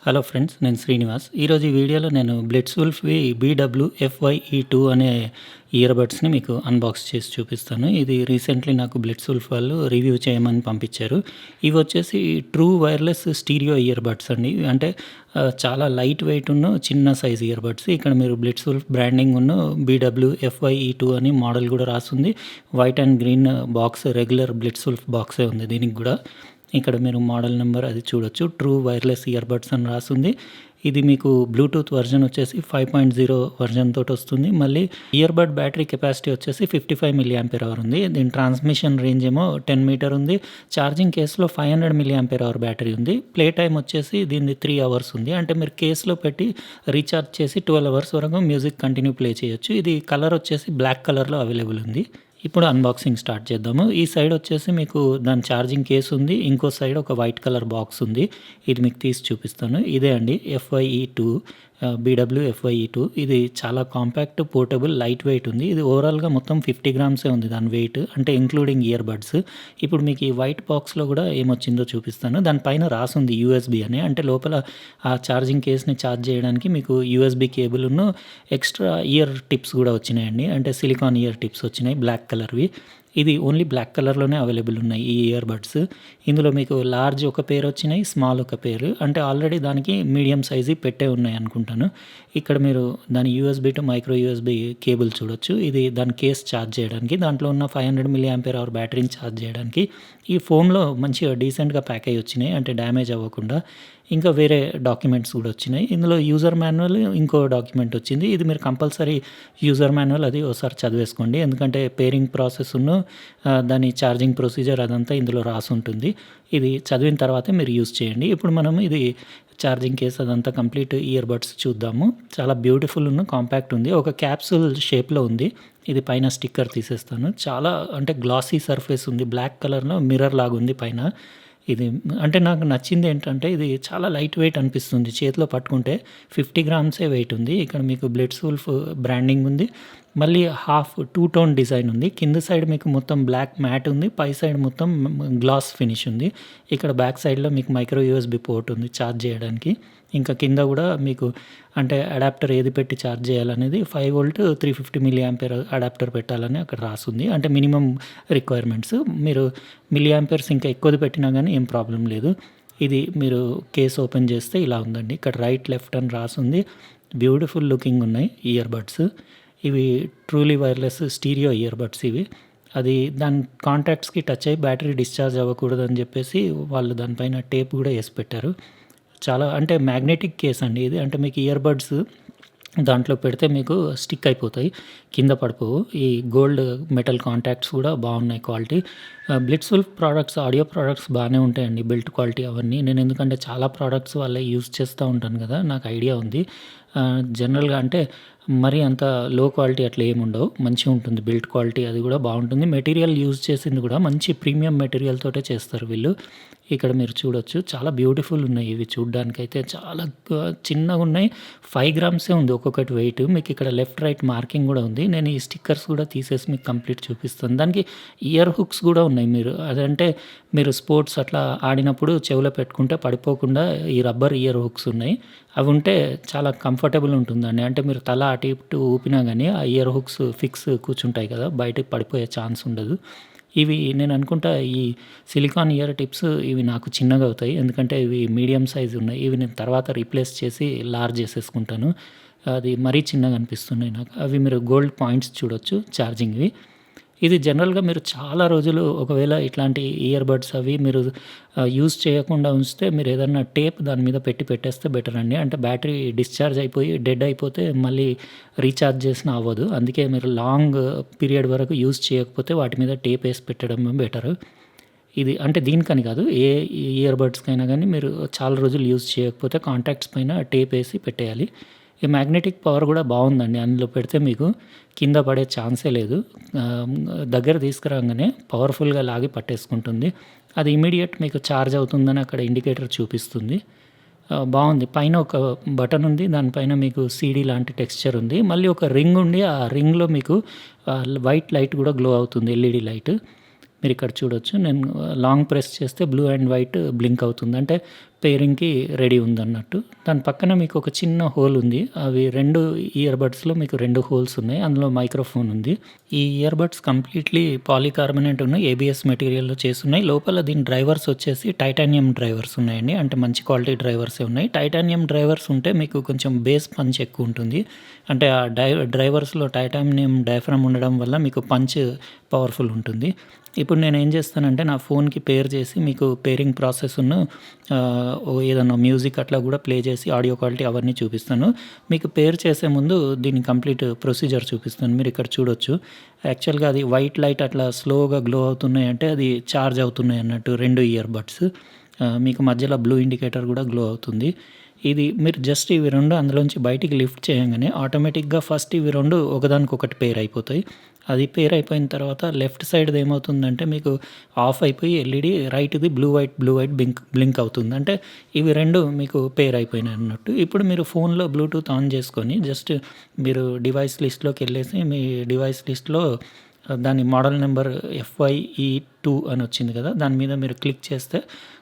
Hello friends, నేను శ్రీనివాస్. ఈరోజు ఈ వీడియోలో నేను బ్లిట్జ్వుల్ఫ్‌వి BWFYE2 అనే ఇయర్‌బడ్స్‌ని మీకు అన్బాక్స్ చేసి చూపిస్తాను. ఇది రీసెంట్లీ నాకు బ్లిట్జ్వుల్ఫ్ వాళ్ళు రివ్యూ చేయమని పంపించారు. ఇవి వచ్చేసి ట్రూ వైర్‌లెస్ స్టీరియో ఇయర్‌బడ్స్ అండి. అంటే చాలా లైట్ వెయిటును చిన్న సైజ్ ఇయర్‌బడ్స్. ఇక్కడ మీరు బ్లిట్జ్వుల్ఫ్ బ్రాండింగును BWFYE2 అని మోడల్ కూడా రాసుంది. White and green box regular Blitzwolf బాక్సే ఉంది దీనికి కూడా. ఇక్కడ మీరు మోడల్ నెంబర్ అది చూడొచ్చు. ట్రూ వైర్‌లెస్ ఇయర్‌బడ్స్ అని రాసుంది. ఇది మీకు బ్లూటూత్ వర్షన్ వచ్చేసి 5.0 వర్షన్ తోటొస్తుంది. మళ్ళీ ఇయర్‌బడ్ బ్యాటరీ కెపాసిటీ వచ్చేసి 55 మిల్లీ ఉంది. దీని ట్రాన్స్మిషన్ రేంజ్ ఏమో 10 మీటర్ ఉంది. ఛార్జింగ్ కేస్‌లో 500 మిల్లీ బ్యాటరీ ఉంది. ప్లే టైమ్ వచ్చేసి దీనిది 3 అవర్స్ ఉంది. అంటే మీరు కేస్‌లో పెట్టి రీచార్జ్ చేసి 12 అవర్స్ వరకు మ్యూజిక్ కంటిన్యూ ప్లే చేయొచ్చు. ఇది కలర్ వచ్చేసి బ్లాక్ కలర్‌లో అవైలబుల్ ఉంది. ఇప్పుడు అన్బాక్సింగ్ స్టార్ట్ చేద్దాము. ఈ సైడ్ వచ్చేసి మీకు దాని ఛార్జింగ్ కేస్ ఉంది. ఇంకో సైడ్ ఒక వైట్ కలర్ బాక్స్ ఉంది. ఇది మీకు తీసి చూపిస్తాను. ఇదే అండి FYE2 BWFYE2. ఇది చాలా కాంపాక్ట్, పోర్టబుల్, లైట్ వెయిట్ ఉంది. ఇది ఓవరాల్‌గా మొత్తం 50 గ్రామ్సే ఉంది దాని వెయిట్. అంటే ఇంక్లూడింగ్ ఇయర్ బడ్స్. ఇప్పుడు మీకు ఈ వైట్ బాక్స్‌లో కూడా ఏమొచ్చిందో చూపిస్తాను. దానిపైన రాసుంది USB అని. అంటే లోపల ఆ ఛార్జింగ్ కేస్‌ని ఛార్జ్ చేయడానికి మీకు USB కేబుల్‌ను ఎక్స్ట్రా ఇయర్ టిప్స్ కూడా వచ్చినాయండి. అంటే సిలికాన్ ఇయర్ టిప్స్ వచ్చినాయి బ్లాక్ కలర్‌వి. ఇది ఓన్లీ బ్లాక్ కలర్‌లోనే అవైలబుల్ ఉన్నాయి ఈ ఇయర్ బడ్స్. ఇందులో మీకు లార్జ్ ఒక పేర్ వచ్చినాయి, స్మాల్ ఒక పేరు. అంటే ఆల్రెడీ దానికి మీడియం సైజు పెట్టే ఉన్నాయి అనుకుంటాను. ఇక్కడ మీరు దాని USB to micro USB cable చూడొచ్చు. ఇది దాని కేస్ ఛార్జ్ చేయడానికి, దాంట్లో ఉన్న 500 మిల్లీ బ్యాటరీని ఛార్జ్ చేయడానికి. ఈ ఫోమ్‌లో మంచిగా డీసెంట్‌గా ప్యాక్ అయ్యి వచ్చినాయి. అంటే డ్యామేజ్ అవ్వకుండా. ఇంకా వేరే డాక్యుమెంట్స్ కూడా వచ్చినాయి. ఇందులో యూజర్ మాన్యువల్ ఇంకో డాక్యుమెంట్ వచ్చింది. ఇది మీరు కంపల్సరీ యూజర్ మాన్యువల్ అది ఒకసారి చదివేసుకోండి. ఎందుకంటే పేరింగ్ ప్రాసెస్‌ను దాని ఛార్జింగ్ ప్రొసీజర్ అదంతా ఇందులో రాసుంటుంది. ఇది చదివిన తర్వాతే మీరు యూజ్ చేయండి. ఇప్పుడు మనం ఇది ఛార్జింగ్ కేస్ అదంతా కంప్లీట్ ఇయర్ బడ్స్ చూద్దాము. చాలా బ్యూటిఫుల్ కాంపాక్ట్ ఉంది. ఒక క్యాప్సూల్ షేప్‌లో ఉంది. ఇది పైన స్టిక్కర్ తీసేస్తాను. చాలా అంటే గ్లాసీ సర్ఫేస్ ఉంది. బ్లాక్ కలర్‌లో మిర్రర్ లాగా ఉంది పైన. ఇది అంటే నాకు నచ్చింది ఏంటంటే ఇది చాలా లైట్ వెయిట్ అనిపిస్తుంది. చేతిలో పట్టుకుంటే 50 గ్రామ్సే వెయిట్ ఉంది. ఇక్కడ మీకు బ్లిట్జ్వుల్ఫ్ బ్రాండింగ్ ఉంది. మళ్ళీ హాఫ్ 2 టోన్ డిజైన్ ఉంది. కింద సైడ్ మీకు మొత్తం బ్లాక్ మ్యాట్ ఉంది. పై సైడ్ మొత్తం గ్లాస్ ఫినిష్ ఉంది. ఇక్కడ బ్యాక్ సైడ్‌లో మీకు మైక్రో USB పోర్ట్ ఉంది ఛార్జ్ చేయడానికి. ఇంకా కింద కూడా మీకు అంటే అడాప్టర్ ఏది పెట్టి ఛార్జ్ చేయాలనేది 5 వోల్ట్ 350 మిల్లీ అడాప్టర్ పెట్టాలని అక్కడ రాసుంది. అంటే మినిమమ్ రిక్వైర్మెంట్స్. మీరు మిల్లీ యాంపియర్స్ ఇంకా ఎక్కువది పెట్టినా కానీ ఏం ప్రాబ్లం లేదు. ఇది మీరు కేస్ ఓపెన్ చేస్తే ఇలా ఉందండి. ఇక్కడ రైట్, లెఫ్ట్ అని రాసుంది. బ్యూటిఫుల్ లుకింగ్ ఉన్నాయి ఇయర్ బడ్స్. ఇవి truly wireless stereo ear buds ఇవి. అది దాని కాంటాక్ట్స్‌కి టచ్ అయ్యి బ్యాటరీ డిశ్చార్జ్ అవ్వకూడదని చెప్పేసి వాళ్ళు దానిపైన టేప్ కూడా ఏసి పెట్టారు. చాలా అంటే మ్యాగ్నెటిక్ కేస్ అండి ఇది. అంటే మీకు ఇయర్ బడ్స్ దాంట్లో పెడితే మీకు స్టిక్ అయిపోతాయి. కింద పడిపోవు. ఈ గోల్డ్ మెటల్ కాంటాక్ట్స్ కూడా బాగున్నాయి క్వాలిటీ. బ్లిట్జ్వుల్ఫ్ ప్రోడక్ట్స్, ఆడియో ప్రోడక్ట్స్ బాగానే ఉంటాయండి. బిల్ట్ క్వాలిటీ అవన్నీ. నేను ఎందుకంటే చాలా ప్రోడక్ట్స్ వాళ్ళవి యూజ్ చేస్తూ ఉంటాను కదా! నాకు ఐడియా ఉంది. జనరల్‌గా అంటే మరీ అంత లో క్వాలిటీ అట్లా ఏమి ఉండవు. మంచిగా ఉంటుంది బిల్ట్ క్వాలిటీ, అది కూడా బాగుంటుంది. మెటీరియల్ యూజ్ చేసింది కూడా మంచి ప్రీమియం మెటీరియల్ తోటే చేస్తారు వీళ్ళు. ఇక్కడ మీరు చూడొచ్చు. చాలా బ్యూటిఫుల్ ఉన్నాయి ఇవి చూడ్డానికైతే. చాలా చిన్నగున్నాయి. 5 గ్రామ్సే ఉంది ఒక్కొక్కటి వెయిట్. మీకు ఇక్కడ లెఫ్ట్, రైట్ మార్కింగ్ కూడా ఉంది. నేను ఈ స్టిక్కర్స్ కూడా తీసేసి మీకు కంప్లీట్ చూపిస్తాను. దానికి ఇయర్ హుక్స్ కూడా ఉన్నాయి. మీరు అదంటే మీరు స్పోర్ట్స్ అట్లా ఆడినప్పుడు చెవిలో పెట్టుకుంటే పడిపోకుండా ఈ రబ్బర్ ఇయర్ హుక్స్ ఉన్నాయి. అవి ఉంటే చాలా కంఫర్టబుల్ ఉంటుందండి. అంటే మీరు తల అటు ఇటు ఊపినా గానీ ఆ ఇయర్ హుక్స్ ఫిక్స్ కూర్చుంటాయి కదా! బయటకి పడిపోయే ఛాన్స్ ఉండదు. ఇవి నేను అనుకుంటా ఈ సిలికాన్ ఇయర్ టిప్స్ ఇవి నాకు చిన్నగా అవుతాయి. ఎందుకంటే ఇవి మీడియం సైజ్ ఉన్నాయి. ఇవి నేను తర్వాత రీప్లేస్ చేసి లార్జ్ చేసేసుకుంటాను. అది మరీ చిన్నగా అనిపిస్తున్నాయి నాకు. అవి మీరు గోల్డ్ పాయింట్స్ చూడొచ్చు ఛార్జింగ్‌వి. ఇది జనరల్‌గా మీరు చాలా రోజులు ఒకవేళ ఇట్లాంటి ఇయర్ బడ్స్ అవి మీరు యూజ్ చేయకుండా ఉంచితే మీరు ఏదన్నా టేప్ దాని మీద పెట్టేస్తే బెటర్ అండి. అంటే బ్యాటరీ డిశ్చార్జ్ అయిపోయి డెడ్ అయిపోతే మళ్ళీ రీచార్జ్ చేసినా అవ్వదు. అందుకే మీరు లాంగ్ పీరియడ్ వరకు యూజ్ చేయకపోతే వాటి మీద టేప్ ఏసి పెట్టడం బెటరు. ఇది అంటే దీనికని కాదు. ఏ ఇయర్ బడ్స్‌కైనా గానీ మీరు చాలా రోజులు యూజ్ చేయకపోతే కాంటాక్ట్స్ పైన టేప్ ఏసి పెట్టేయాలి. ఈ మ్యాగ్నెటిక్ పవర్ కూడా బావుందండి. అందులో పెడితే మీకు కింద పడే ఛాన్సే లేదు. దగ్గర తీసుకురాంగానే పవర్‌ఫుల్‌గా లాగి పట్టేసుకుంటుంది. అది ఇమ్మీడియేట్ మీకు ఛార్జ్ అవుతుందని అక్కడ ఇండికేటర్ చూపిస్తుంది. బావుంది. పైన ఒక బటన్ ఉంది. దానిపైన మీకు సీడీ లాంటి టెక్స్చర్ ఉంది. మళ్ళీ ఒక రింగ్ ఉండి ఆ రింగ్‌లో మీకు వైట్ లైట్ కూడా గ్లో అవుతుంది. LED light. మీరిక్కడ చూడొచ్చు. నేను లాంగ్ ప్రెస్ చేస్తే బ్లూ అండ్ వైట్ బ్లింక్ అవుతుంది. అంటే పేరింగ్‌కి రెడీ ఉందన్నట్టు. దాని పక్కన మీకు ఒక చిన్న హోల్ ఉంది. అవి 2 ఇయర్ బడ్స్‌లో మీకు 2 హోల్స్ ఉన్నాయి. అందులో మైక్రోఫోన్ ఉంది. ఈ ear buds completely polycarbonate ABS మెటీరియల్‌లో చేసున్నాయి. లోపల దీని డ్రైవర్స్ వచ్చేసి టైటానియం డ్రైవర్స్ ఉన్నాయండి. అంటే మంచి క్వాలిటీ డ్రైవర్సే ఉన్నాయి. టైటానియం డ్రైవర్స్ ఉంటే మీకు కొంచెం బేస్ పంచ్ ఎక్కువ ఉంటుంది. అంటే ఆ డ్రైవర్స్‌లో టైటానియం డయాఫ్రామ్ ఉండడం వల్ల మీకు పంచ్ పవర్‌ఫుల్ ఉంటుంది. ఇప్పుడు నేనేం చేస్తానంటే నా ఫోన్‌కి పేర్ చేసి మీకు పేరింగ్ ప్రాసెస్‌ను ఏదన్నా మ్యూజిక్ అట్లా కూడా ప్లే చేసి ఆడియో క్వాలిటీ అవన్నీ చూపిస్తాను. మీకు పేర్ చేసే ముందు దీని కంప్లీట్ ప్రొసీజర్ చూపిస్తాను. మీరు ఇక్కడ చూడొచ్చు. యాక్చువల్‌గా అది వైట్ లైట్ అట్లా స్లోగా గ్లో అవుతున్నాయి అంటే అది ఛార్జ్ అవుతున్నాయి అన్నట్టు 2 ఇయర్ బడ్స్. మీకు మధ్యలో బ్లూ ఇండికేటర్ కూడా గ్లో అవుతుంది. ఇది మీరు జస్ట్ ఇవి 2 అందులోంచి బయటికి లిఫ్ట్ చేయంగానే ఆటోమేటిక్‌గా ఫస్ట్ ఇవి 2 ఒకదానికొకటి పేర్ అయిపోతాయి. అది పేర్ అయిపోయిన తర్వాత లెఫ్ట్ సైడ్‌ది ఏమవుతుందంటే మీకు ఆఫ్ అయిపోయి ఎల్ఈడీ రైట్‌ది బ్లూ వైట్ బ్లింక్ అవుతుంది. అంటే ఇవి 2 మీకు పేర్ అయిపోయినాయి అన్నట్టు. ఇప్పుడు మీరు ఫోన్‌లో బ్లూటూత్ ఆన్ చేసుకొని జస్ట్ మీరు డివైస్ లిస్ట్‌లోకెళ్ళేసి మీ డివైస్ లిస్ట్‌లో దాని మోడల్ నెంబర్ FYE2 అని వచ్చింది కదా! దాని మీద మీరు క్లిక్ చేస్తే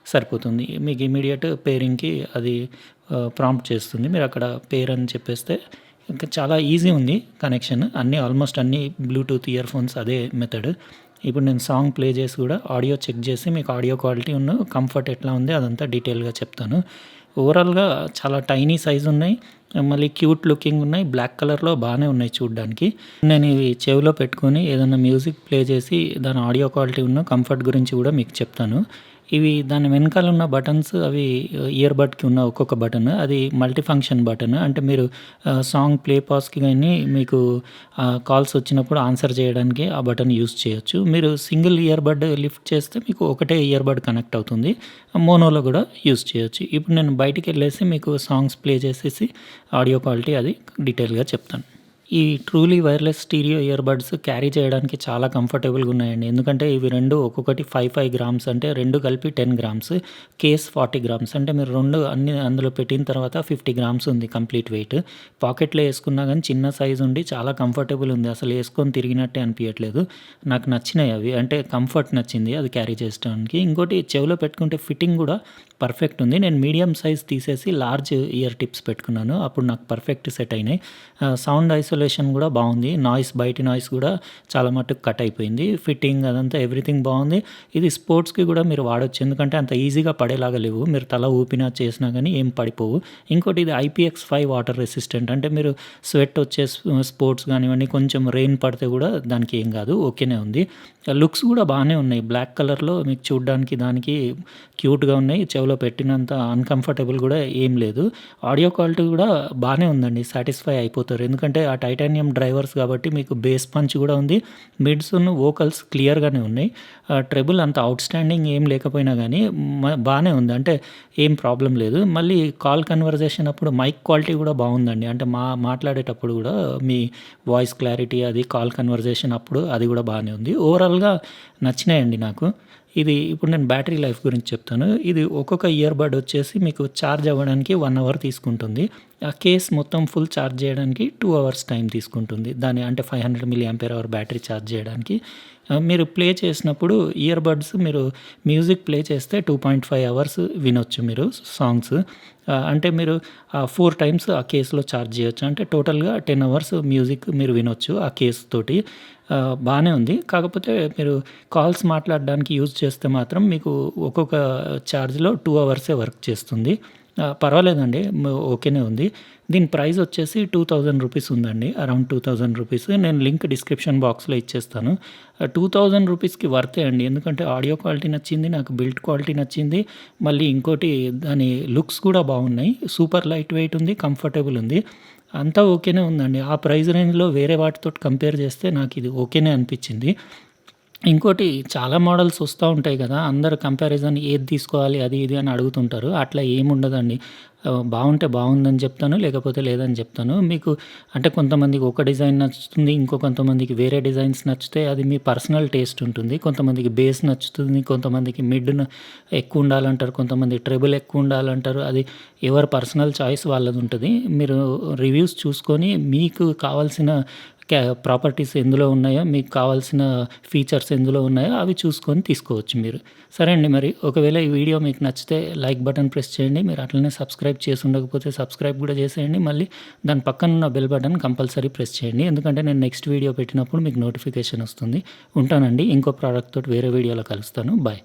సరిపోతుంది. మీకు ఇమ్మీడియేట్ పేరింగ్‌కి అది ప్రాంప్ట్ చేస్తుంది. మీరు అక్కడ పేర్ అని చెప్పేస్తే ఇంకా చాలా ఈజీ ఉంది కనెక్షన్. ఆల్మోస్ట్ అన్ని బ్లూటూత్ ఇయర్ ఫోన్స్ అదే మెథడ్. ఇప్పుడు నేను సాంగ్ ప్లే చేసి కూడా ఆడియో చెక్ చేసి మీకు ఆడియో క్వాలిటీ కంఫర్ట్ ఎట్లా ఉంది అదంతా డీటెయిల్‌గా చెప్తాను. ఓవరాల్‌గా చాలా టైనీ సైజ్ ఉన్నాయి. మళ్ళీ క్యూట్ లుకింగ్ ఉన్నాయి. బ్లాక్ కలర్‌లో బాగానే ఉన్నాయి చూడ్డానికి. నేను ఇవి చెవిలో పెట్టుకొని ఏదన్నా మ్యూజిక్ ప్లే చేసి దాని ఆడియో క్వాలిటీ కంఫర్ట్ గురించి కూడా మీకు చెప్తాను. ఇవి దాని వెనకాల ఉన్న బటన్స్ అవి ఇయర్ బడ్‌కి ఉన్న ఒక్కొక్క బటన్ అది మల్టీ ఫంక్షన్ బటన్. అంటే మీరు సాంగ్ ప్లే పాజ్‌కి గాని మీకు కాల్స్ వచ్చినప్పుడు ఆన్సర్ చేయడానికి ఆ బటన్ యూజ్ చేయొచ్చు. మీరు సింగిల్ ఇయర్ బడ్ లిఫ్ట్ చేస్తే మీకు ఒకటే ఇయర్ బడ్ కనెక్ట్ అవుతుంది. మోనోలో కూడా యూజ్ చేయొచ్చు. ఇప్పుడు నేను బయటికెళ్ళేసి మీకు సాంగ్స్ ప్లే చేసేసి ఆడియో క్వాలిటీ అది డీటెయిల్‌గా చెప్తాను. ఈ truly wireless stereo ear buds carry చేయడానికి చాలా కంఫర్టబుల్‌గా ఉన్నాయండి. ఎందుకంటే ఇవి 2 ఒక్కొక్కటి 5 గ్రామ్స్ అంటే 2 కలిపి 10 గ్రామ్స్. కేస్ 40 గ్రామ్స్ అంటే మీరు 2 అన్నీ అందులో పెట్టిన తర్వాత 50 గ్రామ్స్ ఉంది కంప్లీట్ వెయిట్. పాకెట్‌లో ఏసుకున్నా గానీ చిన్న సైజ్ ఉండి చాలా కంఫర్టబుల్ ఉంది. అసలు ఏసుకొని తిరిగినట్టే అనిపియట్లేదు. నాకు నచ్చినాయి అవి. అంటే కంఫర్ట్ నచ్చింది అది క్యారీ చేసడానికి. ఇంకోటి చెవిలో పెట్టుకుంటే ఫిట్టింగ్ కూడా పర్ఫెక్ట్ ఉంది. నేను మీడియం సైజ్ తీసేసి లార్జ్ ఇయర్ టిప్స్ పెట్టుకున్నాను. అప్పుడు నాకు పర్ఫెక్ట్ సెట్ అయినాయి. సౌండ్ ఐసోలేషన్ కూడా బాగుంది. బయటి నాయిస్ కూడా చాలా మట్టుకు కట్ అయిపోయింది. ఫిట్టింగ్ అదంతా ఎవ్రీథింగ్ బాగుంది. ఇది స్పోర్ట్స్‌కి కూడా మీరు వాడొచ్చు. ఎందుకంటే అంత ఈజీగా పడేలాగా లేవు. మీరు తల ఊపినా చేసినా గానీ ఏం పడిపోవు. ఇంకోటి ఇది IPX5 వాటర్ రెసిస్టెంట్. అంటే మీరు స్వెట్ వచ్చే స్పోర్ట్స్ గానివ్వండి కొంచెం రెయిన్ పడితే కూడా దానికి ఏం కాదు. ఓకేనే ఉంది. లుక్స్ కూడా బాగానే ఉన్నాయి. బ్లాక్ కలర్‌లో మీకు చూడ్డానికి దానికి క్యూట్‌గా ఉన్నాయి. చెవిలో పెట్టినంత అన్‌కంఫర్టబుల్ కూడా ఏం లేదు. ఆడియో క్వాలిటీ కూడా బాగానే ఉందండి. సాటిస్ఫై అయిపోతారు. ఎందుకంటే ఆ టైటానియం డ్రైవర్స్ కాబట్టి మీకు బేస్ పంచ్ కూడా ఉంది. మిడ్స్ వోకల్స్ క్లియర్‌గానే ఉన్నాయి. ట్రెబుల్ అంత ఔట్‌స్టాండింగ్ ఏం లేకపోయినా గానీ బానే ఉంది. అంటే ఏం ప్రాబ్లమ్ లేదు. మళ్ళీ కాల్ కన్వర్జేషన్ అప్పుడు మైక్ క్వాలిటీ కూడా బాగుందండి. అంటే మాట్లాడేటప్పుడు కూడా మీ వాయిస్ క్లారిటీ అది కాల్ కన్వర్జేషన్ అప్పుడు అది కూడా బాగానే ఉంది. ఓవరాల్‌గా నచ్చినాయండి నాకు. ఇప్పుడు నేను బ్యాటరీ లైఫ్ గురించి చెప్తాను. ఇది ఒక్కొక్క ఇయర్ బడ్ వచ్చేసి మీకు ఛార్జ్ అవ్వడానికి 1 అవర్ తీసుకుంటుంది. ఆ కేస్ మొత్తం ఫుల్ ఛార్జ్ చేయడానికి 2 అవర్స్ టైం తీసుకుంటుంది. అంటే 500 milliampere hour battery charge చేయడానికి. మీరు ప్లే చేసినప్పుడు ఇయర్ బడ్స్ మీరు మ్యూజిక్ ప్లే చేస్తే 2.5 అవర్స్ వినొచ్చు మీరు సాంగ్స్. అంటే మీరు 4 టైమ్స్ ఆ కేస్‌లో ఛార్జ్ చేయొచ్చు. అంటే టోటల్‌గా 10 అవర్స్ మ్యూజిక్ మీరు వినొచ్చు ఆ కేస్ తోటి. బానే ఉంది. కాకపోతే మీరు కాల్స్ మాట్లాడడానికి యూజ్ చేస్తే మాత్రం మీకు ఒక్కొక్క ఛార్జ్‌లో 2 అవర్సే వర్క్ చేస్తుంది. పర్వాలేదండి. ఓకేనే ఉంది. దీని ప్రైస్ వచ్చేసి 2000 రూపీస్ ఉందండి. Around 2000 rupees. నేను లింక్ డిస్క్రిప్షన్ బాక్స్‌లో ఇచ్చేస్తాను. 2000 రూపీస్‌కి వర్తే అండి. ఎందుకంటే ఆడియో క్వాలిటీ నచ్చింది. నాకు బిల్డ్ క్వాలిటీ నచ్చింది. మళ్ళీ ఇంకోటి దాని లుక్స్ కూడా బాగున్నాయి. సూపర్ లైట్ వెయిట్ ఉంది. కంఫర్టబుల్ ఉంది. అంతా ఓకేనే ఉందండి. ఆ ప్రైస్ రేంజ్‌లో వేరే వాటితోటి కంపేర్ చేస్తే నాకిది ఓకేనే అనిపిచ్చింది. ఇంకోటి చాలా మోడల్స్ వస్తా ఉంటాయి కదా! అందరూ కంపారిజన్ ఏది తీసుకోవాలి అది ఇది అని అడుగుతుంటారు. అట్లా ఏముండదండి. బావుంటే బావుందని చెప్తాను. లేకపోతే లేదని చెప్తాను. మీకు అంటే కొంతమందికి ఒక డిజైన్ నచ్చుతుంది. కొంతమందికి వేరే డిజైన్స్ నచ్చితే అది మీ పర్సనల్ టేస్ట్ ఉంటుంది. కొంతమందికి బేస్ నచ్చుతుంది. కొంతమందికి మిడ్ ఎక్కువ ఉండాలంటారు. కొంతమంది ట్రెబుల్ ఎక్కువ ఉండాలంటారు. అది ఎవరి పర్సనల్ చాయిస్ వాళ్ళది ఉంటది. మీరు రివ్యూస్ చూసుకొని మీకు కావాల్సిన ప్రాపర్టీస్ ఎందులో ఉన్నాయో, మీకు కావాల్సిన ఫీచర్స్ ఎందులో ఉన్నాయో అవి చూసుకొని తీసుకోవచ్చు మీరు. సరే అండి, మరి ఒకవేళ ఈ వీడియో మీకు నచ్చితే లైక్ బటన్ ప్రెస్ చేయండి. మీరు అట్లనే సబ్స్క్రైబ్ చేసి ఉండకపోతే సబ్స్క్రైబ్ కూడా చేసేయండి. మళ్ళీ దాని పక్కన ఉన్న బెల్ బటన్ కంపల్సరీ ప్రెస్ చేయండి. ఎందుకంటే నేను నెక్స్ట్ వీడియో పెట్టినప్పుడు మీకు నోటిఫికేషన్ వస్తుంది. ఉంటానండి. ఇంకో ప్రోడక్ట్ తోటి వేరే వీడియోలో కలుస్తాను. బాయ్.